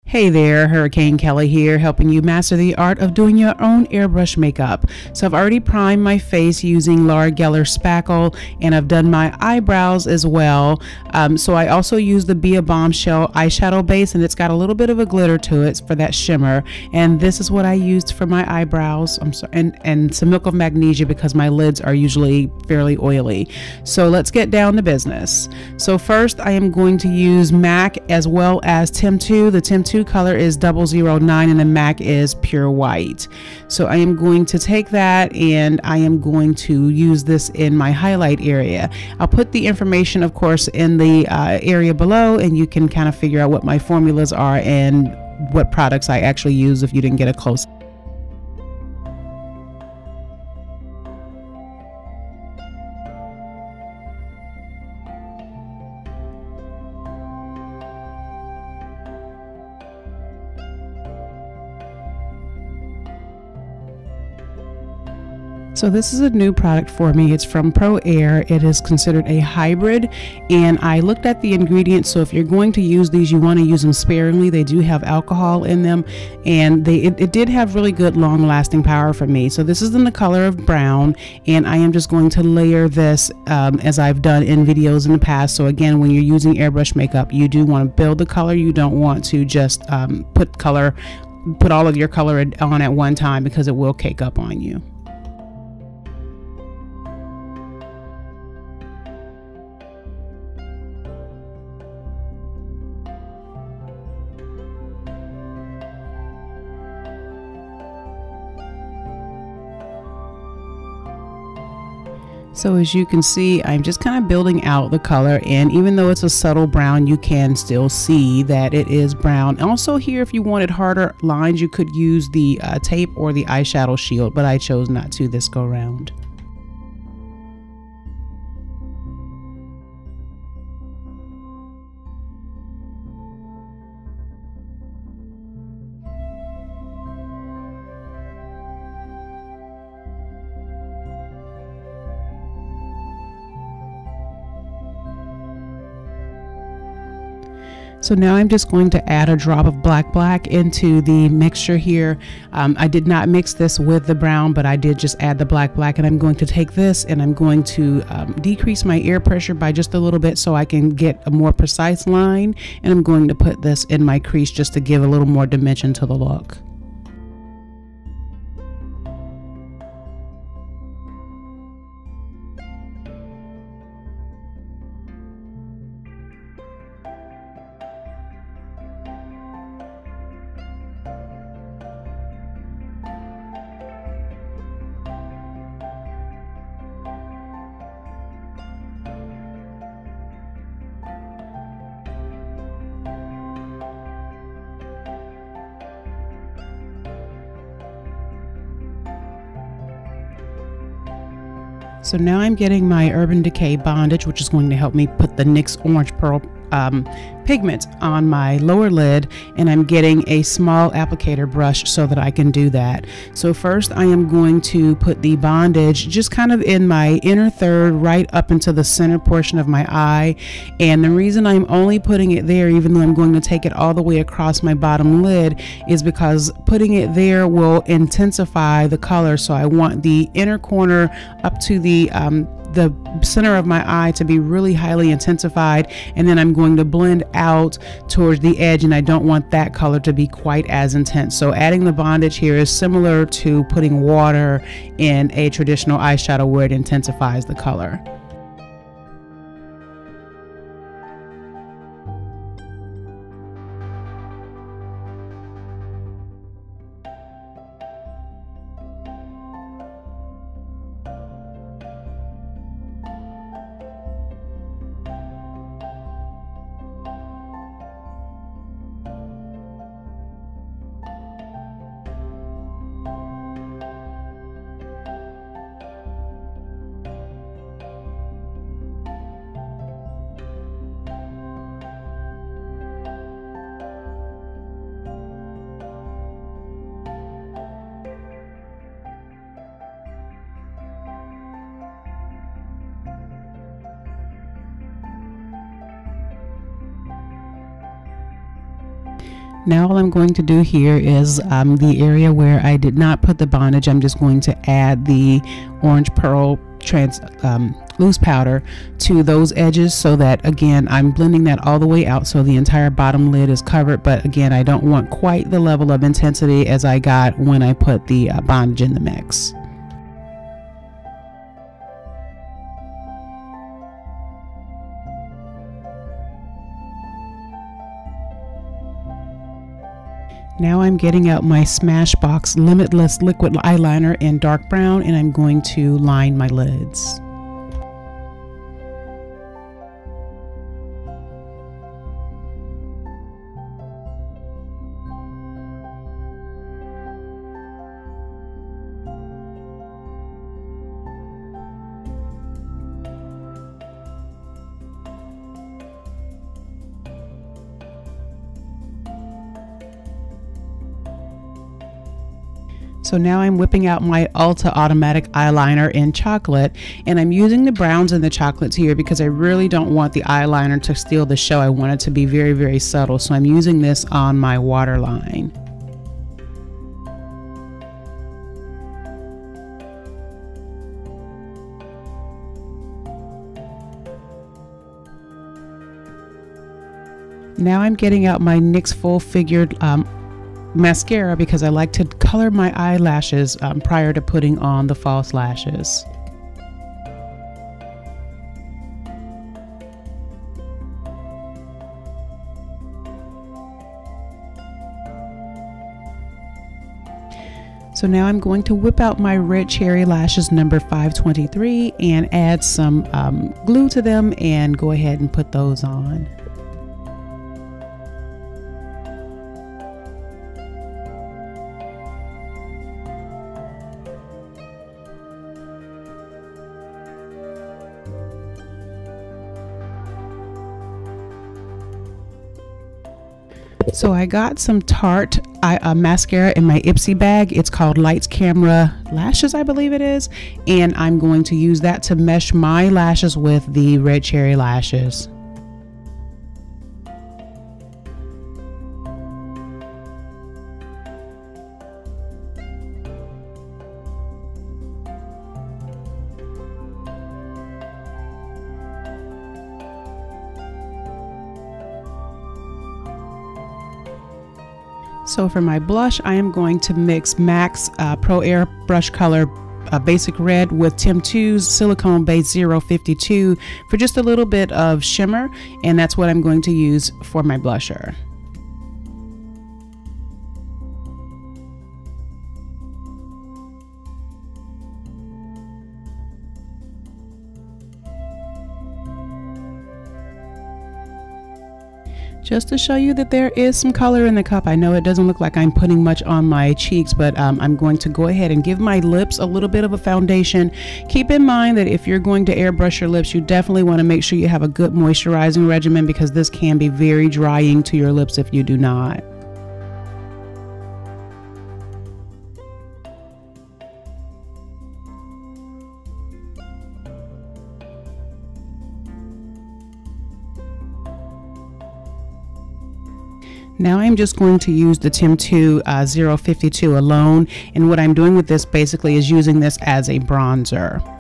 Hey there, Hurricane Kelly here, helping you master the art of doing your own airbrush makeup. So I've already primed my face using Laura Geller spackle, and I've done my eyebrows as well. So I also use the Be a Bombshell eyeshadow base, and it's got a little bit of a glitter to it for that shimmer. And this is what I used for my eyebrows. I'm sorry, and some milk of magnesia because my lids are usually fairly oily. So let's get down to business. So first I am going to use MAC as well as Temptu. The Temptu color is 009 and the MAC is pure white. So I am going to take that and I am going to use this in my highlight area. I'll put the information, of course, in the area below, and you can kind of figure out what my formulas are and what products I actually use if you didn't get a close. So this is a new product for me. It's from Pro Air. It is considered a hybrid, and I looked at the ingredients. So if you're going to use these, you want to use them sparingly. They do have alcohol in them, and it did have really good long-lasting power for me. So this is in the color of brown, and I am just going to layer this as I've done in videos in the past. So again, when you're using airbrush makeup, you do want to build the color. You don't want to just put all of your color on at one time, because it will cake up on you. So as you can see, I'm just kind of building out the color, and even though it's a subtle brown, you can still see that it is brown. Also here, if you wanted harder lines, you could use the tape or the eyeshadow shield, but I chose not to this go round. So now I'm just going to add a drop of black into the mixture here. I did not mix this with the brown, but I did just add the black, and I'm going to take this and I'm going to decrease my air pressure by just a little bit so I can get a more precise line, and I'm going to put this in my crease just to give a little more dimension to the look. So now I'm getting my Urban Decay bondage, which is going to help me put the NYX Orange Pearl pigment on my lower lid, and I'm getting a small applicator brush so that I can do that. So first I am going to put the bondage just kind of in my inner third, right up into the center portion of my eye. And the reason I'm only putting it there, even though I'm going to take it all the way across my bottom lid, is because putting it there will intensify the color. So I want the inner corner up to the center of my eye to be really highly intensified, and then I'm going to blend out towards the edge, and I don't want that color to be quite as intense. So adding the bondage here is similar to putting water in a traditional eyeshadow where it intensifies the color. Now all I'm going to do here is the area where I did not put the bondage, I'm just going to add the orange pearl loose powder to those edges, so that again I'm blending that all the way out so the entire bottom lid is covered, but again I don't want quite the level of intensity as I got when I put the bondage in the mix. Now I'm getting out my Smashbox Limitless Liquid Eyeliner in dark brown, and I'm going to line my lids. So now I'm whipping out my Ulta Automatic Eyeliner in chocolate, and I'm using the browns and the chocolates here because I really don't want the eyeliner to steal the show. I want it to be very, very subtle, so I'm using this on my waterline. Now I'm getting out my NYX Full Figured mascara because I like to color my eyelashes prior to putting on the false lashes. So now I'm going to whip out my Red Cherry lashes number 523 and add some glue to them and go ahead and put those on. So I got some Tarte mascara in my Ipsy bag. It's called Lights Camera Lashes, I believe it is. And I'm going to use that to mesh my lashes with the Red Cherry lashes. So for my blush, I am going to mix MAC's Pro Airbrush Color Basic Red with Temptu's Silicone Base 052 for just a little bit of shimmer, and that's what I'm going to use for my blusher. Just to show you that there is some color in the cup. I know it doesn't look like I'm putting much on my cheeks, but I'm going to go ahead and give my lips a little bit of a foundation. Keep in mind that if you're going to airbrush your lips, you definitely want to make sure you have a good moisturizing regimen, because this can be very drying to your lips if you do not. Now I'm just going to use the Temptu 052 alone, and what I'm doing with this basically is using this as a bronzer.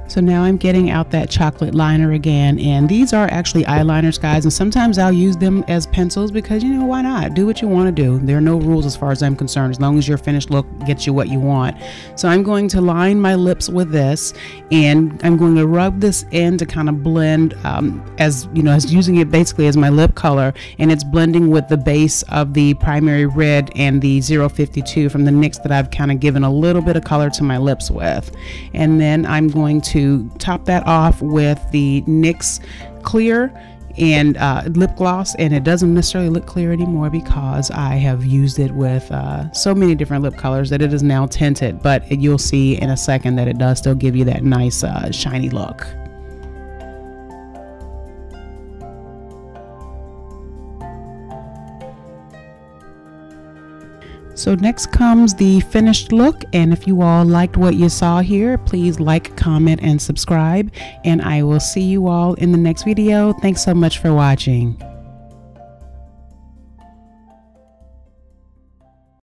So now I'm getting out that chocolate liner again, and these are actually eyeliners, guys, and sometimes I'll use them as pencils because, you know, why not? Do what you want to do. There are no rules as far as I'm concerned, as long as your finished look gets you what you want. So I'm going to line my lips with this, and I'm going to rub this in to kind of blend, as you know, as using it basically as my lip color, and it's blending with the base of the primary red and the 052 from the NYX that I've kind of given a little bit of color to my lips with. And then I'm going to top that off with the NYX clear and lip gloss, and it doesn't necessarily look clear anymore because I have used it with so many different lip colors that it is now tinted, but you'll see in a second that it does still give you that nice shiny look. So next comes the finished look, and if you all liked what you saw here, please like, comment, and subscribe, and I will see you all in the next video. Thanks so much for watching.